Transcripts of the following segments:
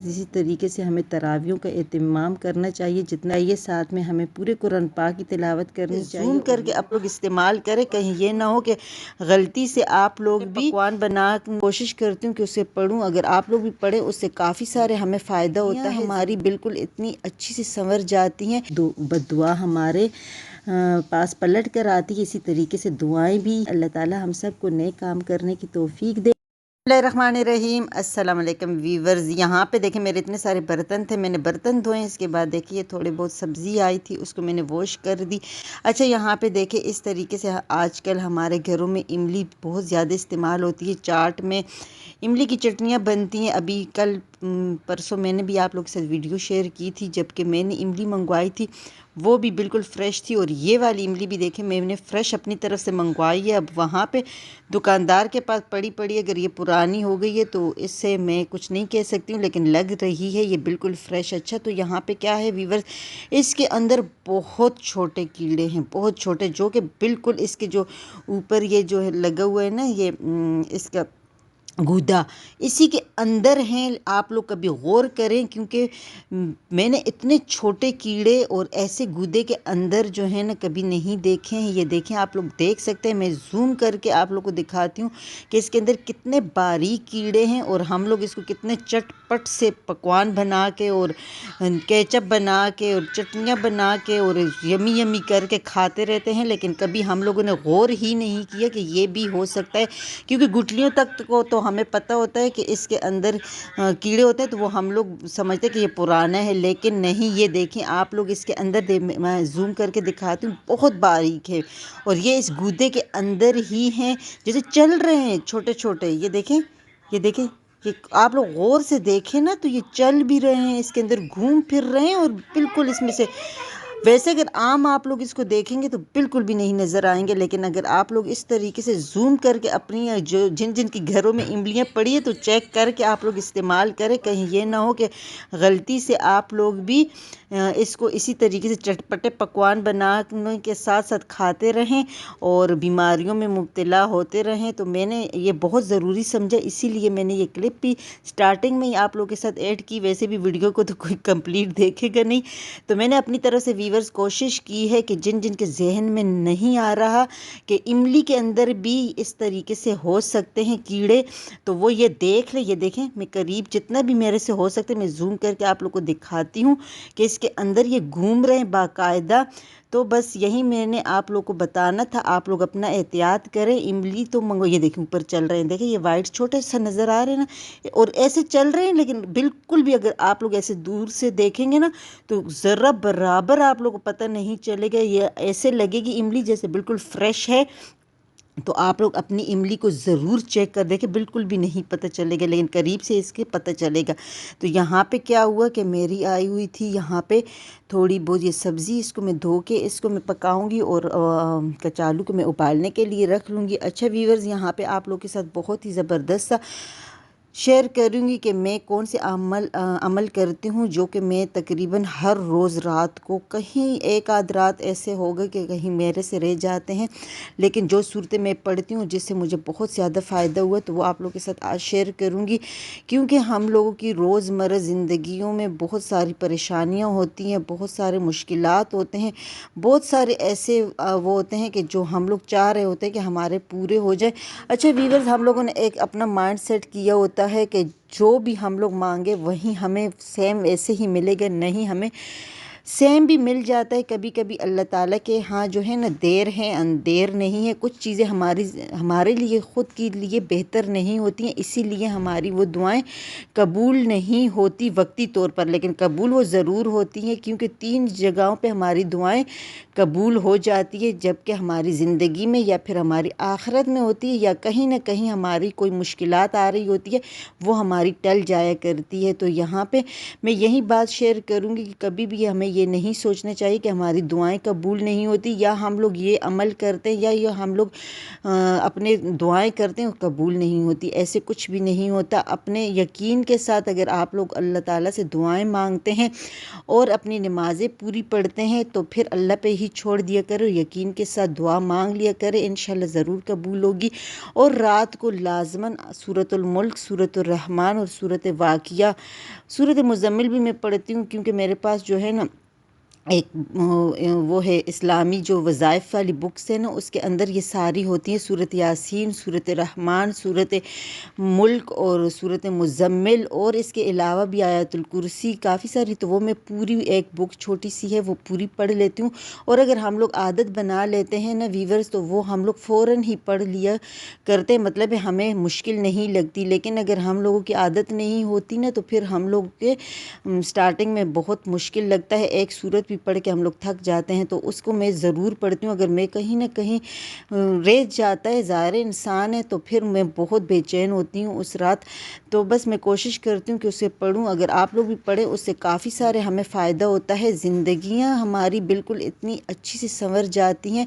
इसी तरीके से हमें तरावियों का एहतमाम करना चाहिए, जितना ये साथ में हमें पूरे कुरान पाक की तिलावत करनी चाहिए। ज़ूम करके आप लोग इस्तेमाल करें, कहीं ये ना हो कि गलती से आप लोग भी पकवान बना कोशिश करती हूँ कि उसे पढ़ूँ। अगर आप लोग भी पढ़ें उससे काफ़ी सारे हमें फ़ायदा होता है, हमारी बिल्कुल इतनी अच्छी से संवर जाती हैं। बद्दुआ हमारे पास पलट कर आती है। इसी तरीके से दुआएं भी। अल्लाह ताला हम सब को नए काम करने की तौफीक दे। बिस्मिल्लाहिर्रहमानिर्रहीम। अस्सलाम वालेकुम वीवर्स। यहाँ पे देखें मेरे इतने सारे बर्तन थे, मैंने बर्तन धोए। इसके बाद देखिए थोड़े बहुत सब्ज़ी आई थी, उसको मैंने वॉश कर दी। अच्छा, यहाँ पे देखें इस तरीके से आजकल हमारे घरों में इमली बहुत ज़्यादा इस्तेमाल होती है। चाट में इमली की चटनियाँ बनती हैं। अभी कल परसों मैंने भी आप लोग के साथ वीडियो शेयर की थी, जबकि मैंने इमली मंगवाई थी, वो भी बिल्कुल फ़्रेश थी। और ये वाली इमली भी देखें मैंने फ़्रेश अपनी तरफ से मंगवाई है। अब वहाँ पे दुकानदार के पास पड़ी अगर ये पुरानी हो गई है तो इससे मैं कुछ नहीं कह सकती हूँ, लेकिन लग रही है ये बिल्कुल फ़्रेश। अच्छा, तो यहाँ पे क्या है वीवर्स, इसके अंदर बहुत छोटे कीड़े हैं, बहुत छोटे, जो कि बिल्कुल इसके जो ऊपर ये जो है लगा हुआ है ना, ये इसका गूदा इसी के अंदर हैं। आप लोग कभी गौर करें, क्योंकि मैंने इतने छोटे कीड़े और ऐसे गूदे के अंदर जो है ना कभी नहीं देखे हैं। ये देखें, आप लोग देख सकते हैं। मैं जूम करके आप लोग को दिखाती हूँ कि इसके अंदर कितने बारीक कीड़े हैं, और हम लोग इसको कितने चटपट से पकवान बना के और केचप बना के और चटनियाँ बना के और यमी यमी करके खाते रहते हैं। लेकिन कभी हम लोगों ने गौर ही नहीं किया कि ये भी हो सकता है, क्योंकि गुठलियों तक को तो हमें पता होता है कि इसके अंदर कीड़े होते हैं, तो वो हम लोग समझते हैं कि ये पुराना है, लेकिन नहीं। ये देखें आप लोग इसके अंदर मैं जूम करके दिखाती हूँ, बहुत बारीक है, और ये इस गूदे के अंदर ही हैं, जैसे चल रहे हैं छोटे छोटे। ये देखें, ये देखें, ये आप लोग गौर से देखें ना, तो ये चल भी रहे हैं, इसके अंदर घूम फिर रहे हैं, और बिल्कुल इसमें से वैसे अगर आम आप लोग इसको देखेंगे तो बिल्कुल भी नहीं नज़र आएंगे। लेकिन अगर आप लोग इस तरीके से जूम करके अपनी जो जिन जिन की घरों में इमलियाँ पड़ी है तो चेक करके आप लोग इस्तेमाल करें, कहीं ये ना हो कि गलती से आप लोग भी इसको इसी तरीके से चटपटे पकवान बनाने के साथ साथ खाते रहें और बीमारियों में मुब्तला होते रहें। तो मैंने ये बहुत ज़रूरी समझा, इसीलिए मैंने ये क्लिप भी स्टार्टिंग में ही आप लोगों के साथ ऐड की। वैसे भी वीडियो को तो कोई कंप्लीट देखेगा नहीं, तो मैंने अपनी तरफ से वीवर्स कोशिश की है कि जिन जिन के जहन में नहीं आ रहा कि इमली के अंदर भी इस तरीके से हो सकते हैं कीड़े, तो वो ये देख ले। ये देखें, मैं करीब जितना भी मेरे से हो सकते मैं जूम करके आप लोग को दिखाती हूँ कि इसके अंदर ये घूम रहे हैं बाकायदा। तो बस यही मैंने आप लोग को बताना था। आप लोग अपना एहतियात करें। इमली तो मंगो, ये देखें ऊपर चल रहे हैं, देखें ये वाइट छोटे सा नज़र आ रहे हैं ना, और ऐसे चल रहे हैं। लेकिन बिल्कुल भी अगर आप लोग ऐसे दूर से देखेंगे ना तो ज़रा बराबर आप लोग को पता नहीं चलेगा। ये ऐसे लगेगी इमली जैसे बिल्कुल फ्रेश है। तो आप लोग अपनी इमली को ज़रूर चेक कर देखें, बिल्कुल भी नहीं पता चलेगा, लेकिन करीब से इसके पता चलेगा। तो यहाँ पे क्या हुआ कि मेरी आई हुई थी यहाँ पे थोड़ी बहुत ये सब्ज़ी, इसको मैं धो के इसको मैं पकाऊंगी और कचालू को मैं उबालने के लिए रख लूँगी। अच्छा वीवर्स, यहाँ पे आप लोग के साथ बहुत ही ज़बरदस्त सा शेयर करूँगी कि मैं कौन से अमल करती हूँ, जो कि मैं तकरीबन हर रोज़ रात को, कहीं एक आध रात ऐसे होगा कि कहीं मेरे से रह जाते हैं, लेकिन जो सूरतें मैं पढ़ती हूँ जिससे मुझे बहुत ज़्यादा फ़ायदा हुआ, तो वो आप लोगों के साथ आज शेयर करूँगी। क्योंकि हम लोगों की रोज़मर्रा ज़िंदगियों में बहुत सारी परेशानियाँ होती हैं, बहुत सारे मुश्किलात होते हैं, बहुत सारे ऐसे वो होते हैं कि जो हम लोग चाह रहे होते हैं कि हमारे पूरे हो जाए। अच्छा वीवर्स, हम लोगों ने एक अपना माइंड सेट किया होता है कि जो भी हम लोग मांगे वही हमें सेम ऐसे ही मिलेगा। नहीं, हमें सेम भी मिल जाता है कभी कभी अल्लाह ताला के हाँ जो है ना, देर है अंधेर नहीं है। कुछ चीज़ें हमारे लिए ख़ुद के लिए बेहतर नहीं होती हैं, इसीलिए हमारी वो दुआएं कबूल नहीं होती वक्ती तौर पर, लेकिन कबूल वो ज़रूर होती हैं। क्योंकि 3 जगहों पे हमारी दुआएं कबूल हो जाती है, जबकि हमारी ज़िंदगी में या फिर हमारी आखिरत में होती है, या कहीं ना कहीं हमारी कोई मुश्किलात आ रही होती है, वो हमारी टल जाया करती है। तो यहाँ पे मैं यही बात शेयर करूँगी कि कभी भी हमें یہ نہیں سوچنا چاہیے کہ ہماری دعائیں قبول نہیں ہوتی، یا ہم لوگ یہ عمل کرتے ہیں یا یہ ہم لوگ اپنے دعائیں کرتے ہیں اور قبول نہیں ہوتی۔ ایسے کچھ بھی نہیں ہوتا۔ اپنے یقین کے ساتھ اگر آپ لوگ اللہ تعالیٰ سے دعائیں مانگتے ہیں اور اپنی نمازیں پوری پڑھتے ہیں تو پھر اللہ پہ ہی چھوڑ دیا کرو، یقین کے ساتھ دعا مانگ لیا کرے، انشاءاللہ ضرور قبول ہوگی۔ اور رات کو لازماً سورۃ الملک، سورۃ الرحمن اور سورۃ واقعہ، سورۃ مزمل بھی میں پڑھتی ہوں، کیونکہ میرے پاس جو ہے نا ایک وہ ہے اسلامی جو وظائف والی بکس ہے نا، اس کے اندر یہ ساری ہوتی ہیں، سورۃ یاسین، سورۃ رحمان، سورۃ ملک اور سورۃ مزمل، اور اس کے علاوہ بھی آیت الکرسی، کافی ساری، تو وہ میں پوری ایک بک چھوٹی سی ہے وہ پوری پڑھ لیتی ہوں۔ اور اگر ہم لوگ عادت بنا لیتے ہیں نا ویورز، تو وہ ہم لوگ فوراً ہی پڑھ لیا کرتے، مطلب ہمیں مشکل نہیں لگتی۔ لیکن اگر ہم لوگوں کی عادت نہیں ہوتی نا تو پھر ہم لوگ کے سٹارٹنگ میں بہت مشکل لگتا ہے، ایک سورت بھی پڑھ کے ہم لوگ تھک جاتے ہیں، تو اس کو میں ضرور پڑھتی ہوں۔ اگر میں کہیں نہ کہیں رہ جاتا ہے، ظاہر انسان ہے، تو پھر میں بہت بے چین ہوتی ہوں اس رات، تو بس میں کوشش کرتی ہوں کہ اسے پڑھوں۔ اگر آپ لوگ بھی پڑھیں، اس سے کافی سارے ہمیں فائدہ ہوتا ہے، زندگیاں ہماری بالکل اتنی اچھی سے سنور جاتی ہیں۔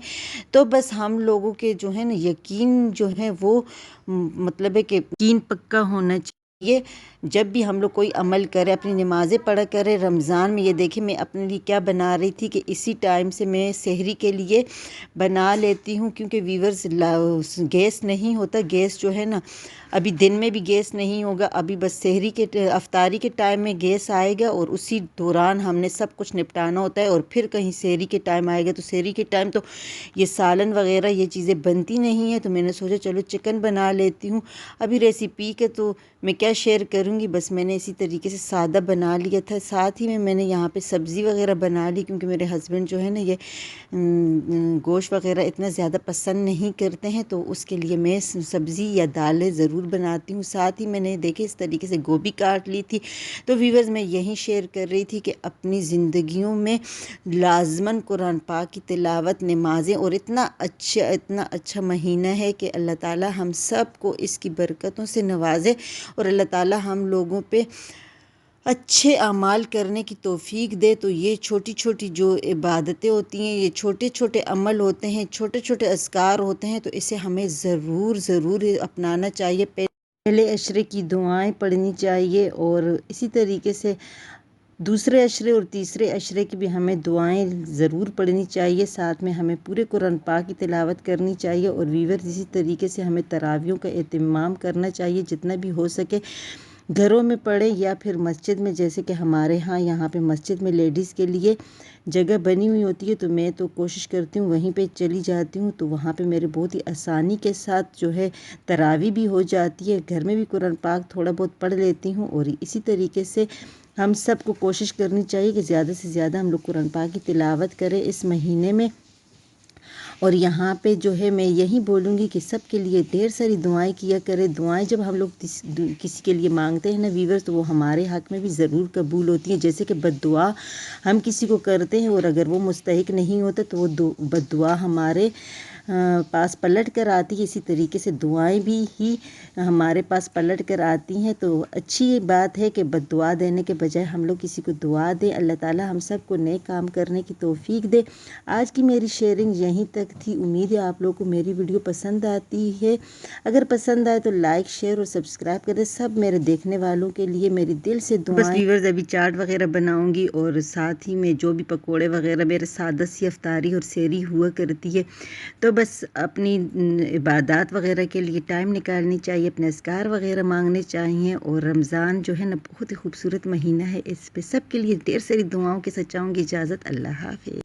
تو بس ہم لوگوں کے جو ہے نا یقین جو ہے وہ مطلب ہے کہ یقین پکا ہونا چاہیے۔ جب بھی ہم لوگ کوئی عمل کرے، اپنی نمازیں پڑھا کرے۔ رمضان میں یہ دیکھیں میں اپنے لیے کیا بنا رہی تھی کہ اسی ٹائم سے میں سحری کے لیے بنا لیتی ہوں، کیونکہ ویورز گیس نہیں ہوتا، گیس جو ہے نا ابھی دن میں بھی گیس نہیں ہوگا، ابھی بس سحری کے افطاری کے ٹائم میں گیس آئے گا، اور اسی دوران ہم نے سب کچھ نپٹانا ہوتا ہے، اور پھر کہیں سحری کے ٹائم آئے گا تو سحری کے ٹائم تو یہ سالن وغیرہ یہ چیزیں بنتی نہیں ہیں، تو میں نے سوچا چلو چکن بنا لیتی ہوں۔ ابھی ریسیپی کے تو میں کیا شیئر کروں گی، بس میں نے اسی طریقے سے سادہ بنا لیا تھا، ساتھ ہی میں نے یہاں پہ سبزی وغیرہ بنا لی، کیونکہ میرے ہسبینڈ جو ہے نا یہ گوشت وغیرہ اتنا زیادہ پسند نہیں کرتے ہیں، تو اس کے لیے میں سبزی یا دالیں ضرور بناتی ہوں۔ ساتھ ہی میں نے دیکھے اس طریقے سے گوبھی کاٹ لی تھی۔ تو ویورز میں یہی شیئر کر رہی تھی کہ اپنی زندگیوں میں لازماً قرآن پاک کی تلاوت، نمازیں، اور اتنا اچھا مہینہ ہے کہ اللہ تعالیٰ ہم سب کو اس کی برکتوں سے نوازے، اور اللہ تعالیٰ ہم لوگوں پہ اچھے اعمال کرنے کی توفیق دے۔ تو یہ چھوٹی چھوٹی جو عبادتیں ہوتی ہیں، یہ چھوٹے چھوٹے عمل ہوتے ہیں، چھوٹے چھوٹے اذکار ہوتے ہیں، تو اسے ہمیں ضرور اپنانا چاہیے۔ پہلے عشرے کی دعائیں پڑھنی چاہیے، اور اسی طریقے سے دوسرے عشرے اور تیسرے عشرے کی بھی ہمیں دعائیں ضرور پڑھنی چاہیے، ساتھ میں ہمیں پورے قرآن پاک کی تلاوت کرنی چاہیے، اور ویورز اسی طریقے سے ہمیں تراویحوں کا اہتمام کرنا چاہیے، جتنا بھی ہو سکے گھروں میں پڑھیں یا پھر مسجد میں، جیسے کہ ہمارے یہاں پہ مسجد میں لیڈیز کے لیے جگہ بنی ہوئی ہوتی ہے، تو میں تو کوشش کرتی ہوں وہیں پہ چلی جاتی ہوں، تو وہاں پہ میرے بہت ہی آسانی کے ساتھ جو ہے تراویح بھی ہو جاتی ہے۔ گھر میں بھی قرآن پاک تھوڑا بہت پڑھ لیتی ہوں، اور اسی طریقے سے ہم سب کو کوشش کرنی چاہیے کہ زیادہ سے زیادہ ہم لوگ قرآن پاک کی تلاوت کریں اس مہینے میں۔ اور یہاں پہ جو ہے میں یہی بولوں گی کہ سب کے لیے ڈھیر ساری دعائیں کیا کرے۔ دعائیں جب ہم لوگ کسی کے لیے مانگتے ہیں نا ویورز، تو وہ ہمارے حق میں بھی ضرور قبول ہوتی ہیں۔ جیسے کہ بد دعا ہم کسی کو کرتے ہیں، اور اگر وہ مستحق نہیں ہوتا تو وہ بد دعا ہمارے پاس پلٹ کر آتی ہے، اسی طریقے سے دعائیں بھی ہی ہمارے پاس پلٹ کر آتی ہیں۔ تو اچھی بات ہے کہ بد دعا دینے کے بجائے ہم لوگ کسی کو دعا دیں۔ اللہ تعالیٰ ہم سب کو نئے کام کرنے کی توفیق دے۔ آج کی میری شیئرنگ یہیں تک تھی، امید ہے آپ لوگوں کو میری ویڈیو پسند آتی ہے۔ اگر پسند آئے تو لائک، شیئر اور سبسکرائب کر دیں۔ سب میرے دیکھنے والوں کے لیے میری دل سے دعائیں۔ بس ویورز ابھی چاٹ وغیرہ بناؤں گی، اور ساتھ ہی میں جو بھی پکوڑے وغیرہ میرے سادہ سی افطاری اور سحری ہوا کرتی ہے، تو بس اپنی عبادات وغیرہ کے لیے ٹائم نکالنی چاہیے، اپنے اذکار وغیرہ مانگنے چاہیے۔ اور رمضان جو ہے نا بہت ہی خوبصورت مہینہ ہے، اس پہ سب کے لیے ڈھیر ساری دعاؤں کے ساتھ چاہوں گی اجازت۔ اللہ حافظ۔